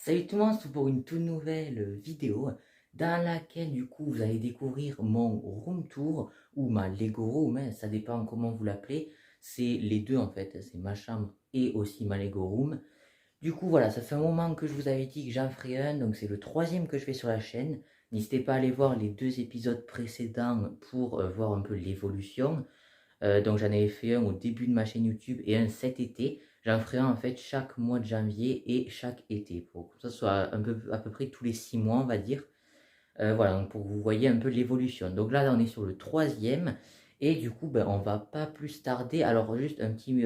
Salut tout le monde, c'est pour une toute nouvelle vidéo dans laquelle du coup vous allez découvrir mon room tour ou ma Lego room, hein, ça dépend comment vous l'appelez. C'est les deux en fait, c'est ma chambre et aussi ma Lego room. Du coup voilà, ça fait un moment que je vous avais dit que j'en ferai un, donc c'est le troisième que je fais sur la chaîne. N'hésitez pas à aller voir les deux épisodes précédents pour voir un peu l'évolution. Donc j'en avais fait un au début de ma chaîne YouTube et un cet été. J'en ferai un en fait chaque mois de janvier et chaque été pour que ça soit un peu, à peu près tous les 6 mois on va dire. Voilà, donc pour que vous voyez un peu l'évolution. Donc là on est sur le troisième et du coup ben, on va pas plus tarder. Alors juste un petit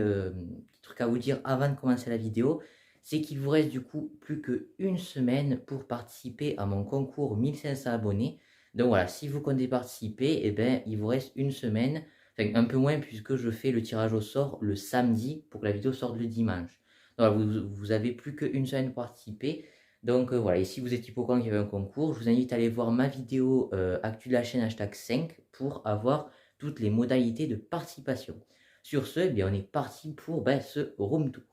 truc à vous dire avant de commencer la vidéo, c'est qu'il vous reste du coup plus qu'une semaine pour participer à mon concours 1500 abonnés. Donc voilà, si vous comptez participer, eh ben, il vous reste une semaine. Enfin, un peu moins puisque je fais le tirage au sort le samedi pour que la vidéo sorte le dimanche. Donc, voilà, vous avez plus qu'une semaine pour participer. Donc voilà, et si vous êtes hippocampe qu'il y avait un concours, je vous invite à aller voir ma vidéo actu de la chaîne hashtag 5 pour avoir toutes les modalités de participation. Sur ce, eh bien, on est parti pour ce room tour.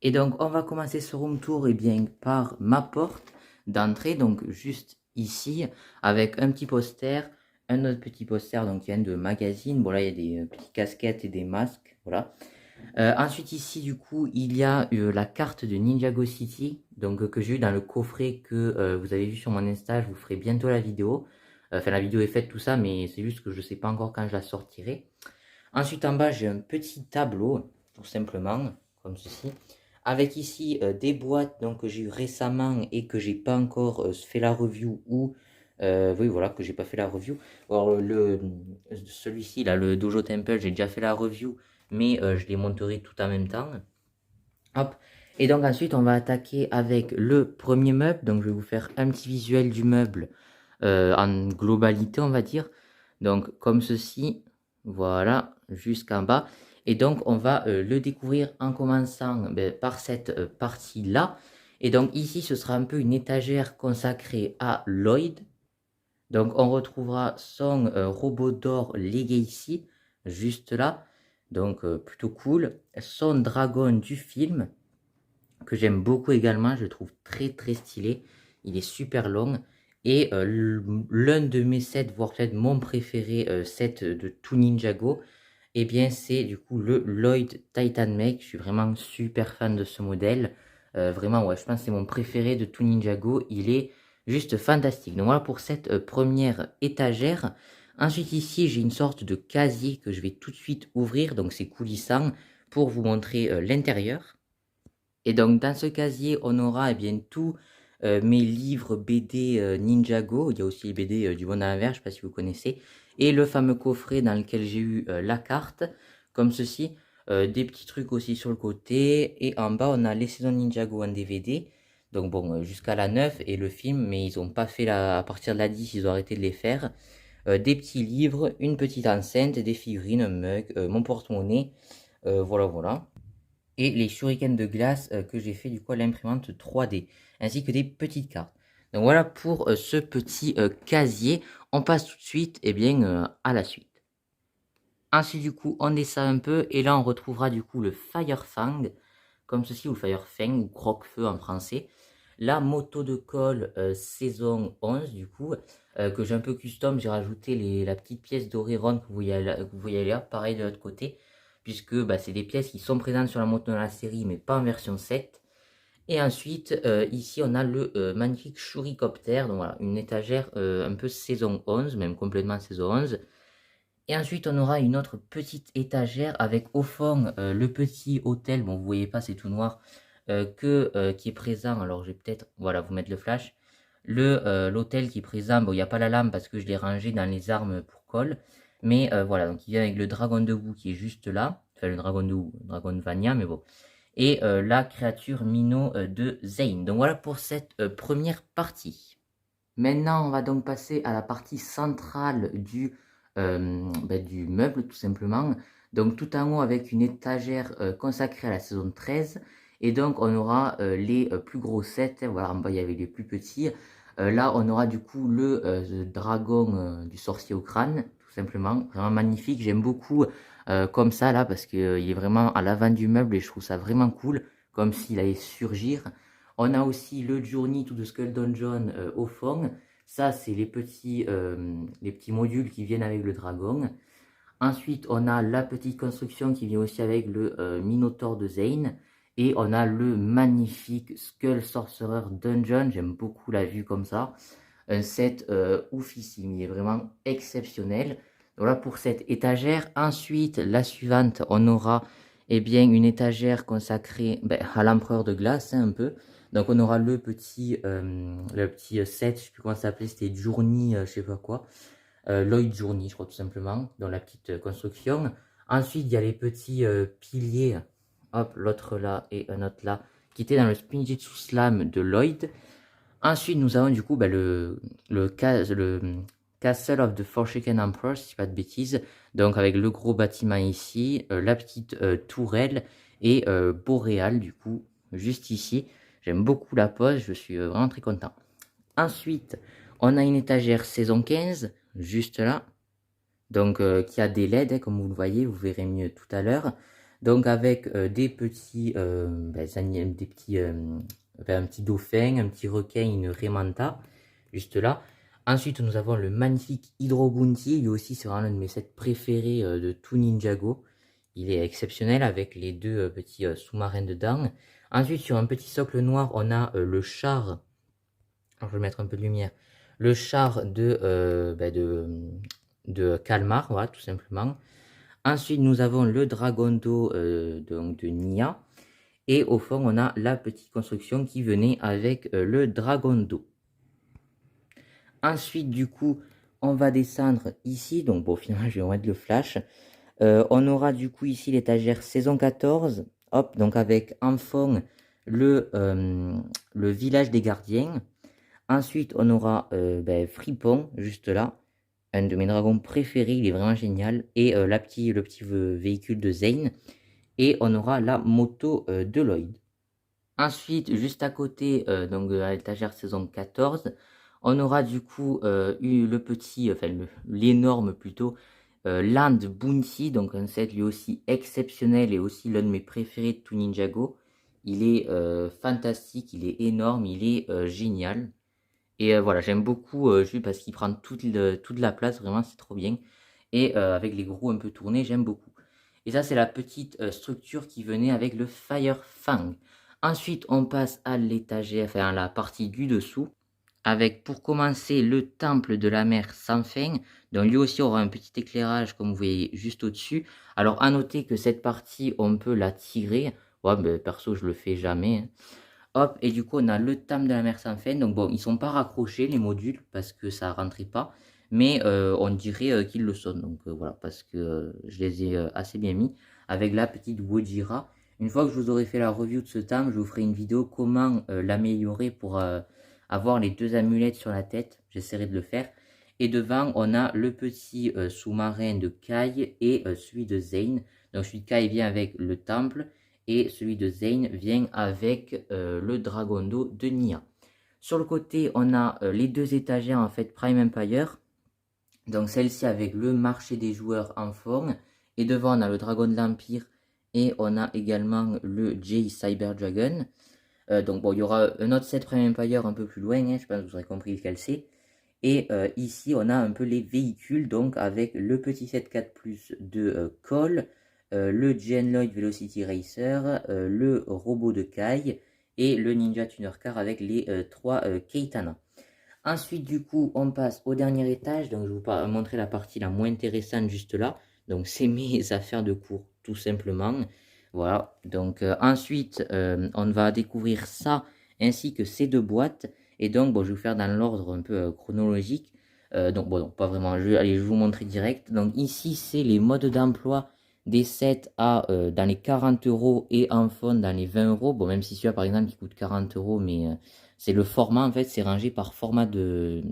Et donc on va commencer ce room tour bien, par ma porte d'entrée, donc juste ici, avec un petit poster, un autre petit poster donc, qui vient de magazine. Bon là il y a des petites casquettes et des masques, voilà. Ensuite ici du coup il y a la carte de Ninjago City donc que j'ai eu dans le coffret que vous avez vu sur mon Insta. Je vous ferai bientôt la vidéo. Enfin la vidéo est faite tout ça, mais c'est juste que je sais pas encore quand je la sortirai. Ensuite en bas j'ai un petit tableau tout simplement comme ceci, avec ici des boîtes donc que j'ai eu récemment et que j'ai pas encore fait la review ou oui voilà, que j'ai pas fait la review. Alors celui-ci là, le Dojo Temple, j'ai déjà fait la review, mais je les monterai tout en même temps. Hop. Et donc ensuite on va attaquer avec le premier meuble. Donc je vais vous faire un petit visuel du meuble en globalité on va dire. Donc comme ceci, voilà, jusqu'en bas. Et donc on va le découvrir en commençant par cette partie là. Et donc ici ce sera un peu une étagère consacrée à Lloyd. Donc on retrouvera son robot d'or Legacy juste là. Donc plutôt cool. Son dragon du film que j'aime beaucoup également, je le trouve très très stylé. Il est super long. Et l'un de mes sets, voire peut-être mon préféré set de tout Ninjago, eh bien c'est du coup le Lloyd Titan Mech. Je suis vraiment super fan de ce modèle. Vraiment, ouais, je pense que c'est mon préféré de tout Ninjago. Il est juste fantastique. Donc voilà pour cette première étagère. Ensuite ici, j'ai une sorte de casier que je vais tout de suite ouvrir. Donc c'est coulissant pour vous montrer l'intérieur. Et donc dans ce casier, on aura bien tous mes livres BD Ninjago. Il y a aussi les BD du Monde à l'envers, je ne sais pas si vous connaissez. Et le fameux coffret dans lequel j'ai eu la carte, comme ceci. Des petits trucs aussi sur le côté. Et en bas, on a les saisons Ninjago en DVD. Donc bon, jusqu'à la 9 et le film, mais ils n'ont pas fait à partir de la 10, ils ont arrêté de les faire. Des petits livres, une petite enceinte, des figurines, un mug, mon porte-monnaie. Voilà, voilà. Et les shurikens de glace que j'ai fait du coup à l'imprimante 3D, ainsi que des petites cartes. Donc voilà pour ce petit casier. On passe tout de suite à la suite. Ensuite du coup on descend un peu et là on retrouvera du coup le Firefang, comme ceci, ou Firefang, ou Croque-Feu en français. La moto de colle saison 11 du coup, que j'ai un peu custom. J'ai rajouté la petite pièce dorée ronde que vous voyez là, pareil de l'autre côté, puisque c'est des pièces qui sont présentes sur la moto dans la série, mais pas en version 7. Et ensuite, ici, on a le magnifique Shuricopter, donc voilà, une étagère un peu saison 11, même complètement saison 11. Et ensuite, on aura une autre petite étagère avec au fond le petit hôtel, bon, vous voyez pas, c'est tout noir, qui est présent. Alors, je vais peut-être, voilà, vous mettre le flash. L'hôtel qui est présent, bon, il n'y a pas la lame parce que je l'ai rangé dans les armes pour colle. Mais voilà, donc il vient avec le dragon debout qui est juste là. Enfin, le dragon debout, le dragon de Vania, mais bon. Et la créature Mino de Zane. Donc voilà pour cette première partie. Maintenant, on va donc passer à la partie centrale du meuble, tout simplement. Donc tout en haut avec une étagère consacrée à la saison 13. Et donc on aura les plus gros sets. Voilà, en bas il y avait les plus petits. Là on aura du coup le dragon du sorcier au crâne, tout simplement. Vraiment magnifique, j'aime beaucoup comme ça là, parce qu'il est vraiment à l'avant du meuble et je trouve ça vraiment cool, comme s'il allait surgir. On a aussi le Journey to the Skull Dungeon au fond. Ça, c'est les petits modules qui viennent avec le dragon. Ensuite, on a la petite construction qui vient aussi avec le Minotaur de Zane. Et on a le magnifique Skull Sorcerer Dungeon. J'aime beaucoup la vue comme ça. Un set oufissime, il est vraiment exceptionnel. Voilà pour cette étagère. Ensuite, la suivante, on aura une étagère consacrée à l'empereur de glace, un peu. Donc on aura le petit set, je sais plus comment ça s'appelait, c'était Journey, je sais pas quoi. Lloyd Journey, je crois tout simplement, dans la petite construction. Ensuite, il y a les petits piliers, hop, l'autre là et un autre là, qui étaient dans le Spinjitzu Slam de Lloyd. Ensuite, nous avons du coup le Castle of the Forsaken Emperor, si je dis pas de bêtises. Donc avec le gros bâtiment ici, la petite tourelle et Boréal du coup, juste ici. J'aime beaucoup la pose, je suis vraiment très content. Ensuite, on a une étagère saison 15, juste là. Donc qui a des LED, comme vous le voyez, vous verrez mieux tout à l'heure. Donc avec des petits, un petit dauphin, un petit requin, une Raimanta, juste là. Ensuite, nous avons le magnifique Hydro Bounty, lui aussi c'est vraiment l'un de mes sets préférés de tout Ninjago. Il est exceptionnel avec les deux petits sous-marins dedans. Ensuite, sur un petit socle noir, on a le char. Alors, je vais mettre un peu de lumière. Le char de Kalmar, voilà, tout simplement. Ensuite, nous avons le Dragondo donc de Nia. Et au fond, on a la petite construction qui venait avec le Dragondo. Ensuite, du coup, on va descendre ici. Donc, bon, finalement, je vais mettre le flash. On aura du coup ici l'étagère saison 14. Hop, donc avec en fond le village des gardiens. Ensuite, on aura Fripon, juste là. Un de mes dragons préférés, il est vraiment génial. Et le petit véhicule de Zane. Et on aura la moto de Lloyd. Ensuite, juste à côté, donc à l'étagère saison 14, on aura du coup eu le petit, l'énorme plutôt, Land Bounty, donc un set lui aussi exceptionnel et aussi l'un de mes préférés de tout Ninjago. Il est fantastique, il est énorme, il est génial. Et voilà, j'aime beaucoup juste parce qu'il prend toute la place, vraiment c'est trop bien. Et avec les gros un peu tournés, j'aime beaucoup. Et ça c'est la petite structure qui venait avec le Fire Fang. Ensuite on passe à l'étagère, enfin à la partie du dessous. Avec pour commencer le temple de la mer sans fin. Donc lui aussi aura un petit éclairage comme vous voyez juste au-dessus. Alors à noter que cette partie on peut la tirer. Ouais, ben, perso je le fais jamais, hein. Hop, et du coup, on a le tam de la mer sans fin. Donc bon, ils sont pas raccrochés, les modules, parce que ça rentrait pas. Mais on dirait qu'ils le sont. Donc voilà, parce que je les ai assez bien mis. Avec la petite Wojira. Une fois que je vous aurai fait la review de ce tam, je vous ferai une vidéo comment l'améliorer pour avoir les deux amulettes sur la tête. J'essaierai de le faire. Et devant, on a le petit sous-marin de Kai et celui de Zane. Donc celui de Kai vient avec le temple. Et celui de Zane vient avec le Dragondo de Nia. Sur le côté, on a les deux étagères en fait Prime Empire. Donc celle-ci avec le marché des joueurs en forme. Et devant, on a le Dragon de l'Empire. Et on a également le J Cyber Dragon. Donc bon, il y aura un autre set Prime Empire un peu plus loin. Hein, je pense que vous aurez compris lequel c'est. Et ici, on a un peu les véhicules. Donc avec le petit set 4+ de Cole. Le GN Lloyd Velocity Racer, le robot de Kai et le Ninja Tuner Car avec les 3 Keitana. Ensuite, du coup, on passe au dernier étage. Donc, je vais vous montrer la partie la moins intéressante juste là. Donc, c'est mes affaires de cours, tout simplement. Voilà. Donc, ensuite, on va découvrir ça ainsi que ces deux boîtes. Et donc, bon, je vais vous faire dans l'ordre un peu chronologique. Donc, bon, non, pas vraiment. Allez, je vais vous montrer direct. Donc, ici, c'est les modes d'emploi des sets dans les 40 € et en fond dans les 20 €. Bon, même si celui-là, par exemple, il coûte 40 €, mais c'est le format, en fait, c'est rangé par format de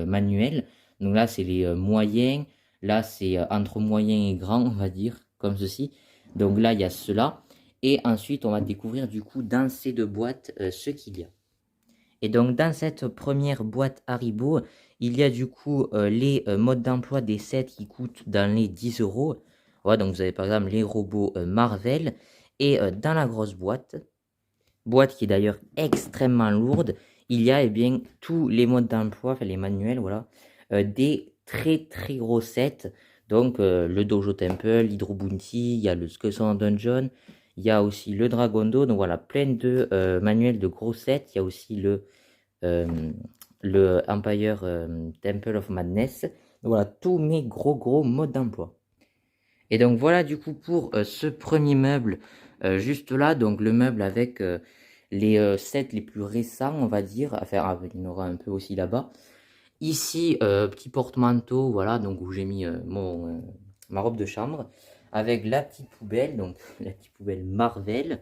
manuel. Donc là, c'est les moyens. Là, c'est entre moyens et grands, on va dire, comme ceci. Donc là, il y a cela. Et ensuite, on va découvrir du coup dans ces deux boîtes ce qu'il y a. Et donc dans cette première boîte Haribo, il y a du coup les modes d'emploi des sets qui coûtent dans les 10 €. Voilà, donc vous avez par exemple les robots Marvel. Et dans la grosse boîte, boîte qui est d'ailleurs extrêmement lourde, il y a eh bien tous les modes d'emploi, enfin les manuels, voilà, des très très gros sets. Donc le Dojo Temple, l'Hydro Bounty, il y a le Skullstorm Dungeon, il y a aussi le Dragondo, donc voilà, plein de manuels de gros sets. Il y a aussi le Empire Temple of Madness. Donc voilà, tous mes gros modes d'emploi. Et donc voilà du coup pour ce premier meuble juste là, donc le meuble avec les sets les plus récents on va dire, enfin il y en aura un peu aussi là-bas. Ici petit porte-manteau, voilà, donc où j'ai mis ma robe de chambre avec la petite poubelle, donc la petite poubelle Marvel.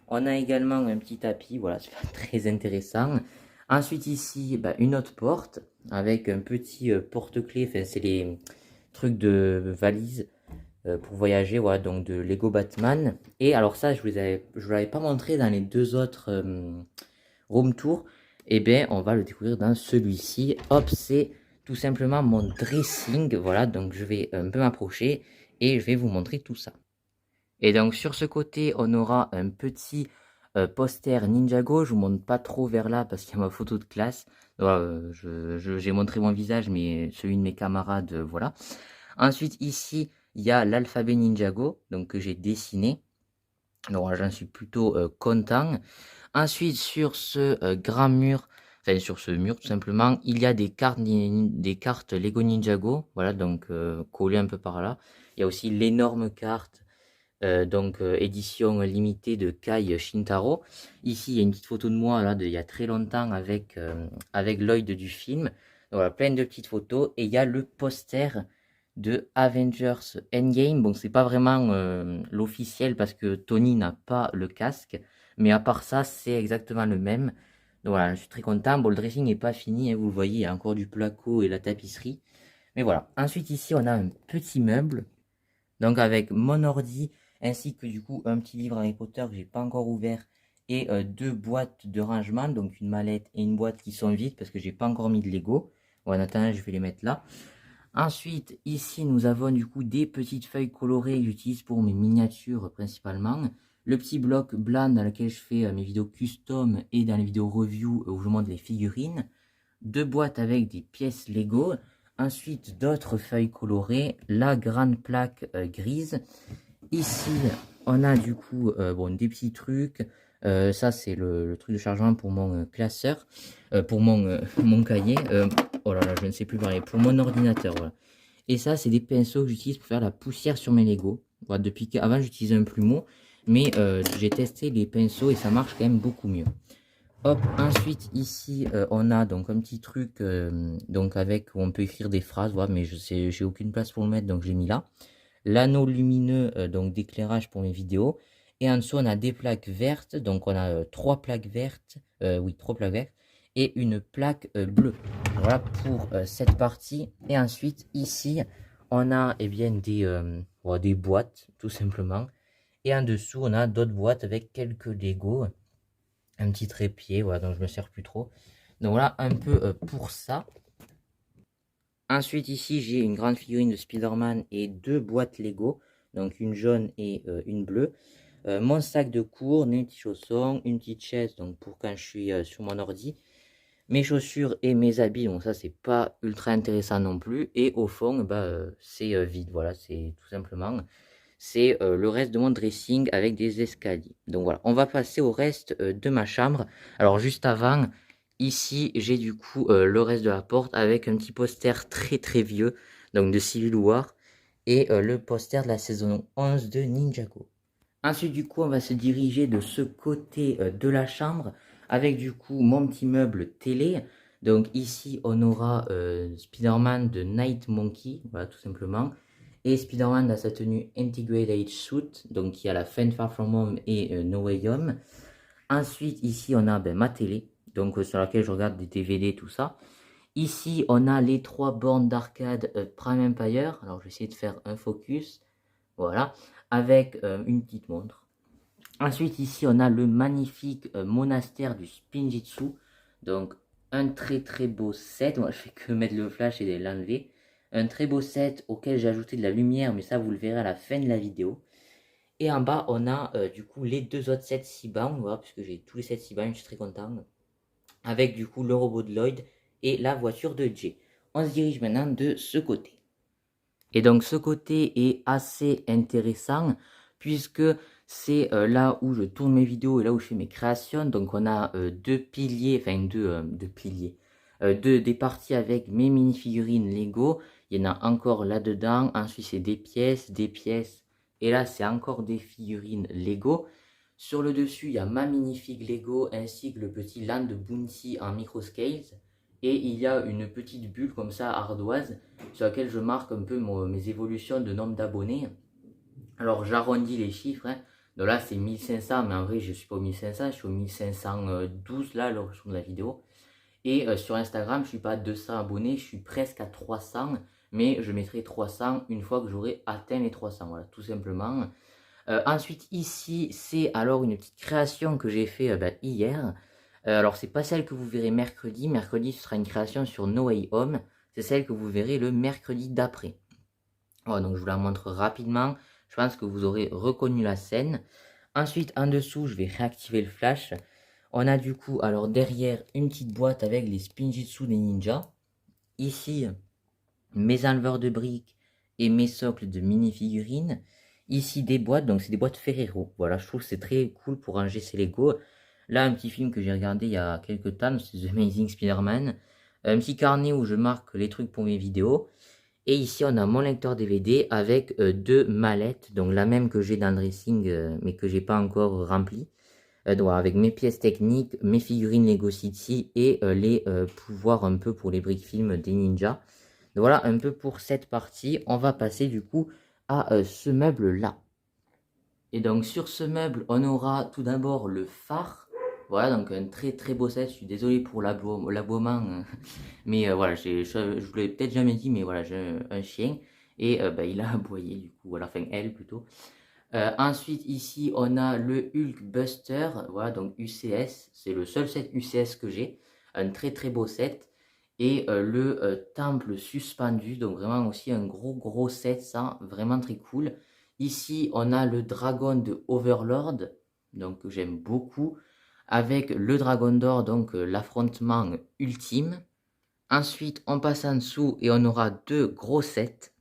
On a également un petit tapis, voilà, c'est pas très intéressant. Ensuite ici une autre porte avec un petit porte-clés, enfin c'est les trucs de valise pour voyager, voilà, donc de Lego Batman. Et alors ça, je vous l'avais pas montré dans les deux autres room tour. Et bien, on va le découvrir dans celui-ci. Hop, c'est tout simplement mon dressing. Voilà, donc je vais un peu m'approcher et je vais vous montrer tout ça. Et donc sur ce côté, on aura un petit poster Ninjago. Je vous montre pas trop vers là parce qu'il y a ma photo de classe. Voilà, j'ai montré mon visage, mais celui de mes camarades, voilà. Ensuite, ici, il y a l'alphabet Ninjago, donc que j'ai dessiné. Donc j'en suis plutôt content. Ensuite, sur ce grand mur, enfin sur ce mur tout simplement, il y a des cartes Lego Ninjago, voilà, donc collées un peu par là. Il y a aussi l'énorme carte, donc édition limitée de Kai Shintaro. Ici, il y a une petite photo de moi là, il y a très longtemps avec Lloyd du film. Donc, voilà, plein de petites photos. Et il y a le poster de Avengers Endgame. Bon, c'est pas vraiment l'officiel parce que Tony n'a pas le casque. Mais à part ça, c'est exactement le même. Donc voilà, je suis très content. Bon, le dressing n'est pas fini, hein, vous le voyez, il y a encore du placo et la tapisserie. Mais voilà. Ensuite, ici, on a un petit meuble. Donc avec mon ordi, ainsi que du coup un petit livre Harry Potter que j'ai pas encore ouvert. Et deux boîtes de rangement, donc une mallette et une boîte qui sont vides parce que j'ai pas encore mis de Lego. Bon, en attendant, je vais les mettre là. Ensuite, ici, nous avons du coup des petites feuilles colorées que j'utilise pour mes miniatures principalement. Le petit bloc blanc dans lequel je fais mes vidéos custom et dans les vidéos review où je montre les figurines. Deux boîtes avec des pièces Lego. Ensuite, d'autres feuilles colorées. La grande plaque grise. Ici, on a du coup bon, des petits trucs. Ça, c'est le truc de chargement pour mon classeur. Pour mon cahier. Oh là là, je ne sais plus parler. Pour mon ordinateur, voilà. Et ça, c'est des pinceaux que j'utilise pour faire la poussière sur mes Lego. Voilà, depuis qu'avant, j'utilisais un plumeau. Mais j'ai testé les pinceaux et ça marche quand même beaucoup mieux. Hop, ensuite ici on a donc un petit truc donc avec où on peut écrire des phrases, voilà, mais j'ai aucune place pour le mettre donc j'ai mis là. L'anneau lumineux donc d'éclairage pour mes vidéos. Et en dessous on a des plaques vertes, donc on a trois plaques vertes, oui trois plaques vertes et une plaque bleue. Voilà pour cette partie. Et ensuite ici on a eh bien voilà, des boîtes tout simplement. Et en dessous on a d'autres boîtes avec quelques Lego. Un petit trépied, voilà, donc je me sers plus trop. Donc voilà un peu pour ça. Ensuite ici j'ai une grande figurine de Spider-Man et deux boîtes Lego, donc une jaune et une bleue. Mon sac de cours, mes petits chaussons, une petite chaise donc pour quand je suis sur mon ordi. Mes chaussures et mes habits, donc ça c'est pas ultra intéressant non plus. Et au fond, c'est vide, voilà, c'est tout simplement. C'est le reste de mon dressing avec des escaliers. Donc voilà, on va passer au reste de ma chambre. Alors juste avant, ici j'ai du coup le reste de la porte avec un petit poster très très vieux, donc de Civil War, et le poster de la saison 11 de Ninjago. Ensuite du coup on va se diriger de ce côté de la chambre avec du coup mon petit meuble télé. Donc ici on aura Spider-Man de Night Monkey, voilà tout simplement. Et Spider-Man dans sa tenue Integrated Suit, donc qui a la fin de Far From Home et No Way Home. Ensuite, ici, on a ma télé, donc sur laquelle je regarde des DVD, tout ça. Ici, on a les trois bornes d'arcade Prime Empire. Alors, je vais essayer de faire un focus. Voilà, avec une petite montre. Ensuite, ici, on a le magnifique monastère du Spinjitzu. Donc, un très très beau set. Moi, je fais que mettre le flash et l'enlever. Un très beau set auquel j'ai ajouté de la lumière, mais ça, vous le verrez à la fin de la vidéo. Et en bas, on a du coup les deux autres sets Siban, voilà, puisque j'ai tous les sets Siban, je suis très content. Avec du coup le robot de Lloyd et la voiture de Jay. On se dirige maintenant de ce côté. Et donc ce côté est assez intéressant puisque c'est là où je tourne mes vidéos et là où je fais mes créations. Donc on a deux piliers, enfin deux piliers, des parties avec mes mini-figurines Lego. Il y en a encore là-dedans. Ensuite c'est des pièces. Et là c'est encore des figurines Lego. Sur le dessus, il y a ma minifig Lego ainsi que le petit Land Bounty en microscales. Et il y a une petite bulle comme ça ardoise sur laquelle je marque un peu mes évolutions de nombre d'abonnés. Alors j'arrondis les chiffres. Hein. Donc là c'est 1500, mais en vrai je suis pas au 1500, je suis au 1512 là lors de la vidéo. Et sur Instagram je suis pas à 200 abonnés, je suis presque à 300. Mais je mettrai 300 une fois que j'aurai atteint les 300. Voilà, tout simplement. Ensuite ici c'est alors une petite création que j'ai fait hier. Alors c'est pas celle que vous verrez mercredi. Mercredi ce sera une création sur No Way Home. C'est celle que vous verrez le mercredi d'après. Voilà, donc je vous la montre rapidement. Je pense que vous aurez reconnu la scène. Ensuite en dessous je vais réactiver le flash. On a du coup alors derrière une petite boîte avec les Spinjitzu des ninjas. Ici mes enleveurs de briques et mes socles de mini-figurines. Ici des boîtes, donc c'est des boîtes Ferrero. Voilà, je trouve que c'est très cool pour ranger ses Lego. Là, un petit film que j'ai regardé il y a quelques temps, c'est The Amazing Spider-Man. Un petit carnet où je marque les trucs pour mes vidéos. Et ici, on a mon lecteur DVD avec deux mallettes, donc la même que j'ai dans le dressing, mais que j'ai pas encore rempli. Donc, avec mes pièces techniques, mes figurines Lego City et les pouvoirs un peu pour les briques films des ninjas. Donc voilà un peu pour cette partie. On va passer du coup à ce meuble là. Et donc sur ce meuble, on aura tout d'abord le phare. Voilà, donc un très très beau set. Je suis désolé pour l'aboiement, mais voilà, je vous l'ai peut-être jamais dit, mais voilà, j'ai un chien et il a aboyé du coup. Voilà, enfin elle plutôt. Ensuite ici, on a le Hulk Buster. Voilà, donc UCS. C'est le seul set UCS que j'ai. Un très très beau set. Et le temple suspendu, donc vraiment aussi un gros set, ça, vraiment très cool. Ici, on a le dragon de Overlord, donc que j'aime beaucoup, avec le dragon d'or, donc l'affrontement ultime. Ensuite, on passe en dessous et on aura deux gros sets.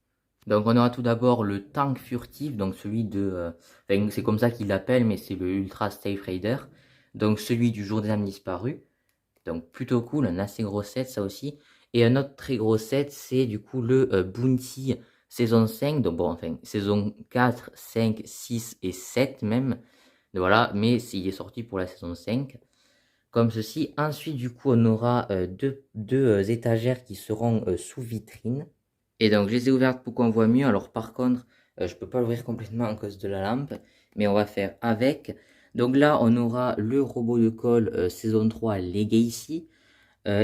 Donc on aura tout d'abord le tank furtif, donc celui de... enfin, c'est comme ça qu'il l'appelle, mais c'est le Ultra Safe Raider. Donc celui du jour des âmes disparues. Donc plutôt cool, un assez gros set ça aussi. Et un autre très gros set, c'est du coup le Bounty saison 5. Donc bon, enfin, saison 4, 5, 6 et 7 même. Donc, voilà, mais il est sorti pour la saison 5. Comme ceci. Ensuite, du coup, on aura deux étagères qui seront sous vitrine. Et donc, je les ai ouvertes pour qu'on voit mieux. Alors, par contre, je peux pas l'ouvrir complètement à cause de la lampe. Mais on va faire avec. Donc là, on aura le robot de colle saison 3 Legacy.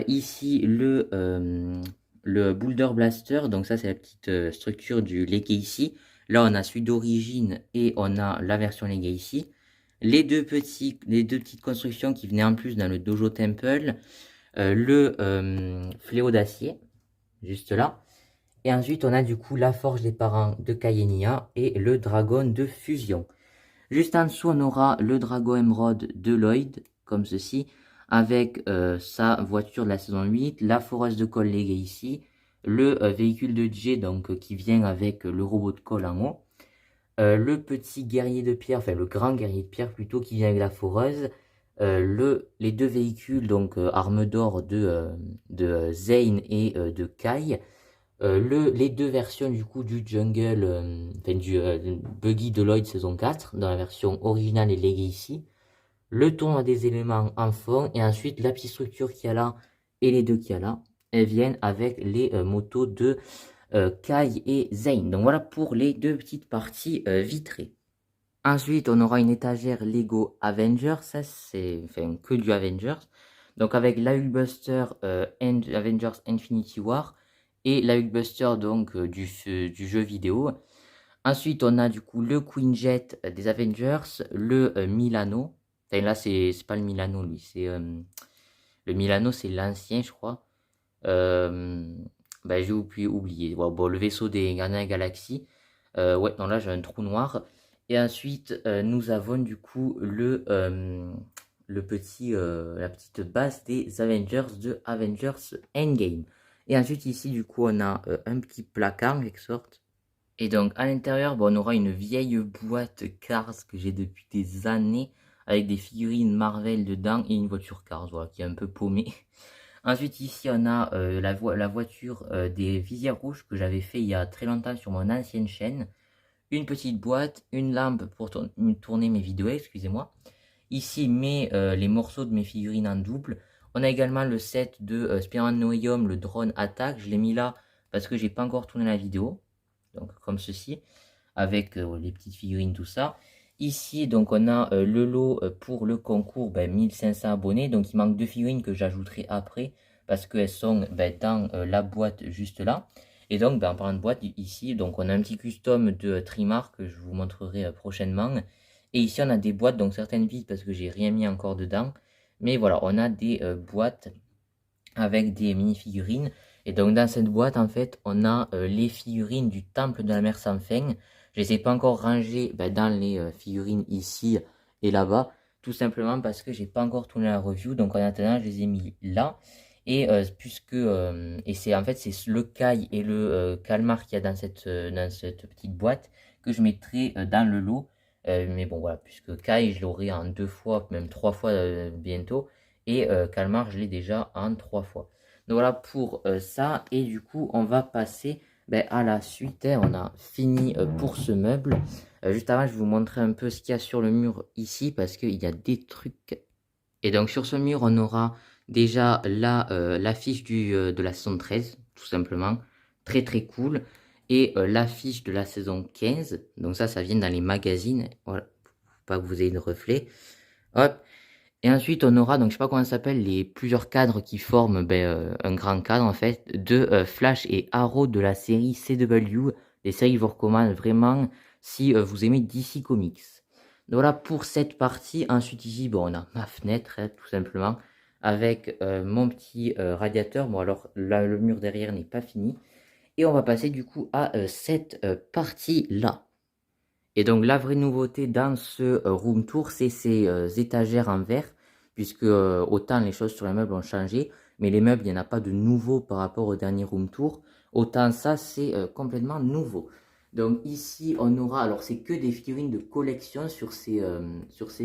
Ici, le Boulder Blaster. Donc ça, c'est la petite structure du Legacy. Là, on a celui d'origine et on a la version Legacy. Les deux petites constructions qui venaient en plus dans le Dojo Temple. Le fléau d'acier, juste là. Et ensuite, on a du coup la forge des parents de Kayenia et le dragon de fusion. Juste en dessous, on aura le dragon émeraude de Lloyd, comme ceci, avec sa voiture de la saison 8, la foreuse de colle léguée ici, le véhicule de Jay donc, qui vient avec le robot de colle en haut, le petit guerrier de pierre, enfin le grand guerrier de pierre plutôt, qui vient avec la foreuse, les deux véhicules, donc armes d'or de Zane et de Kai, les deux versions du coup du jungle, enfin du buggy de Lloyd saison 4, dans la version originale et Legacy, le tournoi des éléments en fond, et ensuite la petite structure qu'il y a là et les deux qu'il y a là, elles viennent avec les motos de Kai et Zane. Donc voilà pour les deux petites parties vitrées. Ensuite, on aura une étagère Lego Avengers, ça c'est enfin, que du Avengers. Donc avec la Hulkbuster Avengers Infinity War et la Hulkbuster donc du jeu vidéo. Ensuite, on a du coup le Quinjet des Avengers, le Milano. Enfin là, c'est pas le Milano, lui, c'est le Milano, c'est l'ancien, je crois. J'ai oublié. Ouais, bon, le vaisseau des Gardiens de la Galaxie. Ouais, non, là j'ai un trou noir. Et ensuite, nous avons du coup la petite base des Avengers de Avengers Endgame. Et ensuite ici du coup on a un petit placard en quelque sorte. Et donc à l'intérieur, bon, on aura une vieille boîte Cars que j'ai depuis des années avec des figurines Marvel dedans et une voiture Cars, voilà, qui est un peu paumée. Ensuite ici on a la voiture des visières rouges que j'avais fait il y a très longtemps sur mon ancienne chaîne. Une petite boîte, une lampe pour tourner mes vidéos, excusez-moi. Ici les morceaux de mes figurines en double. On a également le set de Spider-Man No Way Home, le drone attaque. Je l'ai mis là parce que j'ai pas encore tourné la vidéo. Donc comme ceci, avec les petites figurines, tout ça. Ici, donc on a le lot pour le concours, 1500 abonnés. Donc il manque 2 figurines que j'ajouterai après parce qu'elles sont dans la boîte juste là. Et donc en parlant de boîte, ici, donc on a un petit custom de Trimar que je vous montrerai prochainement. Et ici on a des boîtes, donc certaines vides parce que j'ai rien mis encore dedans. Mais voilà, on a des boîtes avec des mini-figurines. Et donc dans cette boîte, en fait, on a les figurines du Temple de la Mer sans fin. Je les ai pas encore rangées dans les figurines ici et là-bas. Tout simplement parce que j'ai pas encore tourné la review. Donc en attendant, je les ai mis là. Et et c'est en fait c'est le Kai et le Calmar qu'il y a dans cette petite boîte que je mettrai dans le lot. Mais bon voilà, puisque Kai je l'aurai en 2 fois, même 3 fois bientôt. Et Calmar, je l'ai déjà en 3 fois. Donc voilà pour ça. Et du coup, on va passer à la suite. On a fini pour ce meuble. Juste avant, je vais vous montrer un peu ce qu'il y a sur le mur ici. Parce qu'il y a des trucs. Et donc sur ce mur, on aura déjà l'affiche de la saison 13, tout simplement. Très très cool. Et l'affiche de la saison 15. Donc ça vient dans les magazines. Voilà. Faut pas que vous ayez de reflet. Hop. Et ensuite, on aura, donc je sais pas comment ça s'appelle, les plusieurs cadres qui forment un grand cadre en fait, de Flash et Arrow de la série CW, des séries que je vous recommande vraiment si vous aimez DC Comics. Donc voilà pour cette partie. Ensuite ici, bon, on a ma fenêtre, hein, tout simplement, avec mon petit radiateur. Bon alors là, le mur derrière n'est pas fini. Et on va passer du coup à cette partie-là. Et donc la vraie nouveauté dans ce room tour, c'est ces étagères en verre, puisque autant les choses sur les meubles ont changé, mais les meubles, il n'y en a pas de nouveau par rapport au dernier room tour. Autant ça, c'est complètement nouveau. Donc ici, on aura, alors c'est que des figurines de collection sur ces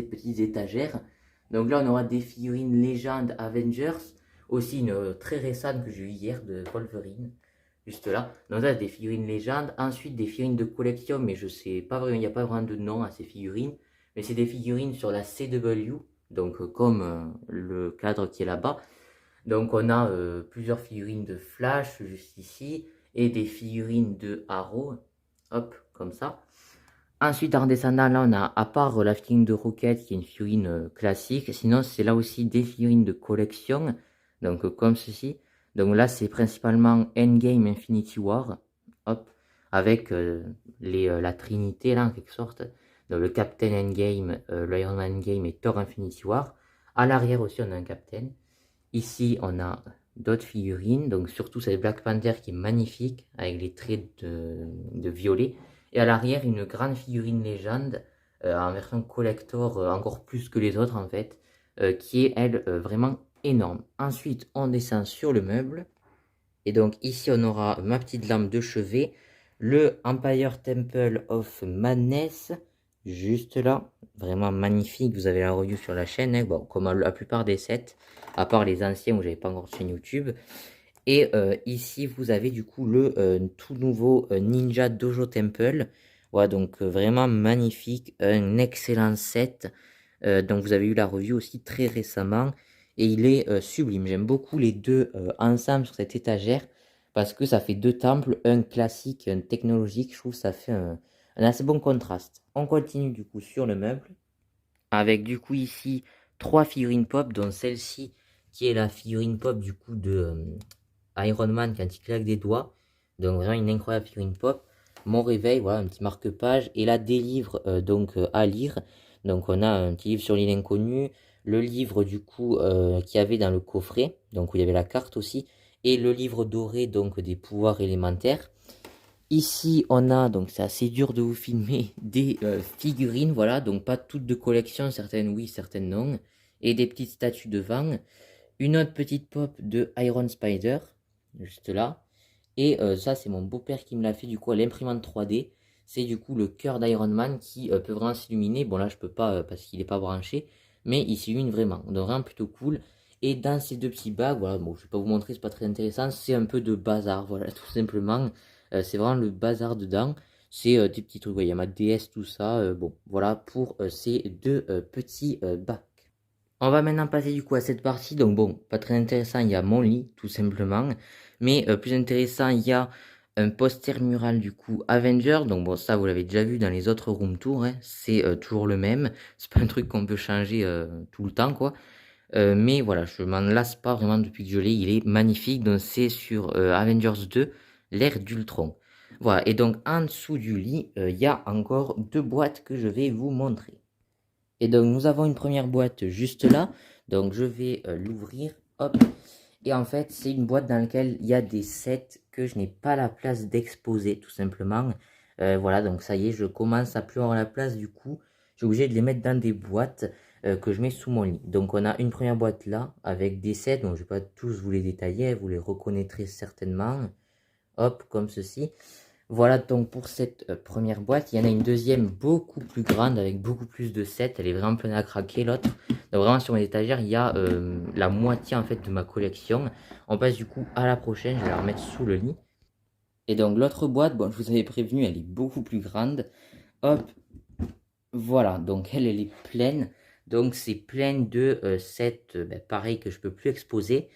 petites étagères. Donc là, on aura des figurines légendes Avengers, aussi une très récente que j'ai eue hier de Wolverine juste là. Donc là, des figurines légendes. Ensuite, des figurines de collection, mais je sais pas vraiment, il n'y a pas vraiment de nom à ces figurines. Mais c'est des figurines sur la CW, donc comme le cadre qui est là-bas. Donc on a plusieurs figurines de Flash juste ici, et des figurines de Arrow, hop, comme ça. Ensuite, en redescendant, là, on a, à part la figurine de Rocket, qui est une figurine classique, sinon c'est là aussi des figurines de collection, donc comme ceci. Donc là, c'est principalement Endgame Infinity War, hop, avec la Trinité, là, en quelque sorte. Donc le Captain Endgame, l'Iron Man Endgame et Thor Infinity War. À l'arrière aussi, on a un Captain. Ici, on a d'autres figurines, donc surtout cette Black Panther qui est magnifique, avec les traits de violet. Et à l'arrière, une grande figurine légende, en version collector, encore plus que les autres en fait, qui est elle vraiment énorme. Ensuite, on descend sur le meuble. Et donc ici, on aura ma petite lampe de chevet, le Empire Temple of Madness, juste là, vraiment magnifique. Vous avez la review sur la chaîne, hein, bon, comme la plupart des sets, à part les anciens où j'avais pas encore de chaîne YouTube. Et ici, vous avez du coup le tout nouveau Ninja Dojo Temple. Voilà, donc vraiment magnifique, un excellent set. Donc vous avez eu la review aussi très récemment. Et il est sublime. J'aime beaucoup les deux ensemble sur cette étagère. Parce que ça fait deux temples, un classique, un technologique. Je trouve que ça fait un assez bon contraste. On continue du coup sur le meuble. Avec du coup ici 3 figurines pop, dont celle-ci qui est la figurine pop du coup de Iron Man quand il claque des doigts. Donc vraiment une incroyable figurine pop. Mon réveil, voilà, un petit marque-page. Et là, des livres à lire. Donc on a un petit livre sur l'île inconnue. Le livre du coup qu'il y avait dans le coffret. Donc où il y avait la carte aussi. Et le livre doré donc des pouvoirs élémentaires. Ici, on a, donc c'est assez dur de vous filmer, des figurines, voilà, donc pas toutes de collection, certaines oui, certaines non, et des petites statues devant. Une autre petite pop de Iron Spider, juste là. Et ça, c'est mon beau-père qui me l'a fait du coup à l'imprimante 3D. C'est du coup le cœur d'Iron Man qui peut vraiment s'illuminer. Bon là, je peux pas parce qu'il n'est pas branché, mais il s'illumine vraiment. Donc vraiment plutôt cool. Et dans ces deux petits bacs, voilà, bon, je vais pas vous montrer, c'est pas très intéressant. C'est un peu de bazar, voilà, tout simplement. C'est vraiment le bazar dedans. C'est des petits trucs, il y a ma DS, tout ça. Bon, voilà pour ces deux petits bacs. On va maintenant passer du coup à cette partie. Donc bon, pas très intéressant, il y a mon lit tout simplement. Mais plus intéressant, il y a un poster mural du coup Avenger. Donc bon, ça vous l'avez déjà vu dans les autres room tours, hein. C'est toujours le même. C'est pas un truc qu'on peut changer tout le temps quoi. Mais voilà, je m'en lasse pas vraiment depuis que je l'ai. Il est magnifique. Donc c'est sur Avengers 2, l'ère d'Ultron. Voilà, et donc en dessous du lit, il y a encore deux boîtes que je vais vous montrer. Et donc nous avons une première boîte juste là. Donc je vais l'ouvrir. Hop. Et en fait c'est une boîte dans laquelle il y a des sets que je n'ai pas la place d'exposer tout simplement. Voilà, donc ça y est, je commence à plus avoir la place du coup. Je suis obligé de les mettre dans des boîtes que je mets sous mon lit. Donc on a une première boîte là avec des sets. Donc je ne vais pas tous vous les détailler. Vous les reconnaîtrez certainement. Hop, comme ceci. Voilà donc pour cette première boîte. Il y en a une deuxième beaucoup plus grande avec beaucoup plus de sets. Elle est vraiment pleine à craquer l'autre. Donc vraiment sur mes étagères, il y a la moitié en fait de ma collection. On passe du coup à la prochaine. Je vais la remettre sous le lit. Et donc l'autre boîte, bon je vous avais prévenu, elle est beaucoup plus grande. Hop, voilà. Donc elle est pleine. Donc c'est plein de sets pareil que je peux plus exposer.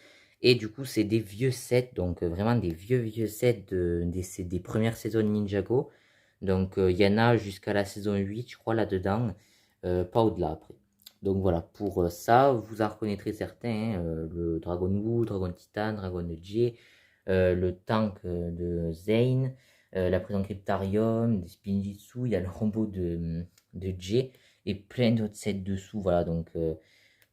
Et du coup, c'est des vieux sets, donc vraiment des vieux sets des premières saisons de Ninjago. Donc, il y en a jusqu'à la saison 8, je crois, là-dedans. Pas au-delà, après. Donc, voilà, pour ça, vous en reconnaîtrez certains. Hein, le Dragon Wu, Dragon Titan, Dragon J, le tank de Zane, la prison Cryptarium, des Spinjitzu, il y a le robot de J, et plein d'autres sets dessous. Voilà, donc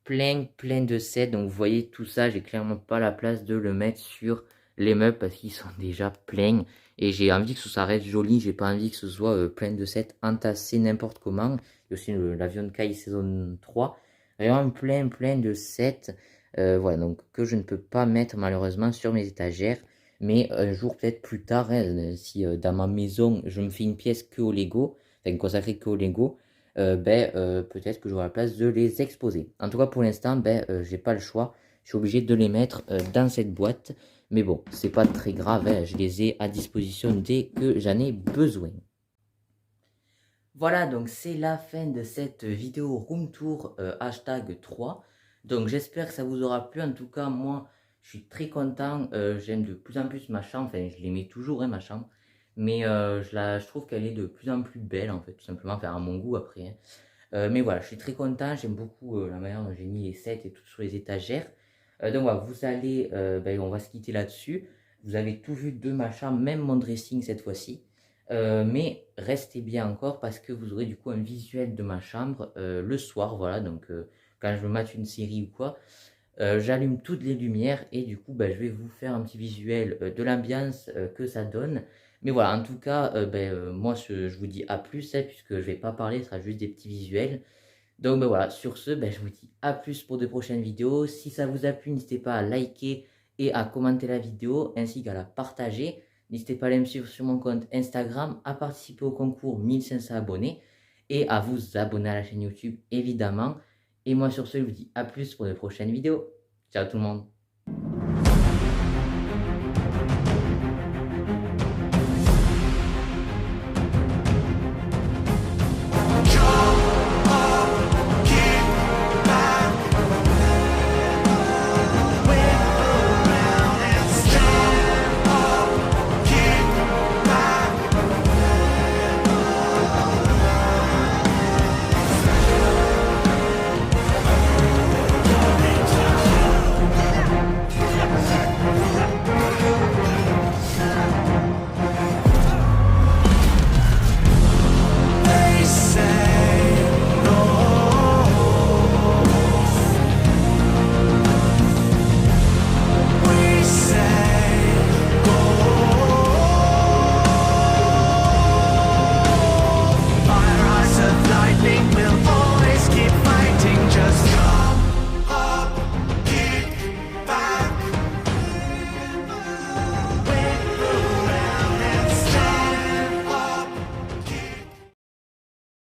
plein de sets. Donc vous voyez tout ça, j'ai clairement pas la place de le mettre sur les meubles parce qu'ils sont déjà pleins. Et j'ai envie que ça reste joli, j'ai pas envie que ce soit plein de sets entassés n'importe comment. Il y a aussi l'avion Kai saison 3. Vraiment plein de sets. Voilà, donc que je ne peux pas mettre malheureusement sur mes étagères. Mais un jour, peut-être plus tard, hein, si dans ma maison, je me fais une pièce que au Lego, enfin consacrée que au Lego, peut-être que j'aurai la place de les exposer. En tout cas, pour l'instant, j'ai pas le choix. Je suis obligé de les mettre dans cette boîte. Mais bon, c'est pas très grave, hein, je les ai à disposition dès que j'en ai besoin. Voilà, donc c'est la fin de cette vidéo room tour hashtag 3. Donc j'espère que ça vous aura plu. En tout cas, moi, je suis très content. J'aime de plus en plus ma chambre. Enfin, je l'aimais toujours, hein, ma chambre. Mais je trouve qu'elle est de plus en plus belle, en fait, tout simplement. Enfin, à mon goût, après, hein. Mais voilà, je suis très content. J'aime beaucoup la manière dont j'ai mis les sets et tout sur les étagères. Donc voilà, vous allez, on va se quitter là-dessus. Vous avez tout vu de ma chambre, même mon dressing cette fois-ci. Mais restez bien encore parce que vous aurez du coup un visuel de ma chambre le soir. Voilà, donc quand je mate une série ou quoi, j'allume toutes les lumières et du coup, je vais vous faire un petit visuel de l'ambiance que ça donne. Mais voilà, en tout cas, moi, je vous dis à plus, hein, puisque je vais pas parler, ce sera juste des petits visuels. Donc voilà, sur ce, je vous dis à plus pour de prochaines vidéos. Si ça vous a plu, n'hésitez pas à liker et à commenter la vidéo, ainsi qu'à la partager. N'hésitez pas à aller me suivre sur mon compte Instagram, à participer au concours 1500 abonnés et à vous abonner à la chaîne YouTube, évidemment. Et moi, sur ce, je vous dis à plus pour de prochaines vidéos. Ciao tout le monde.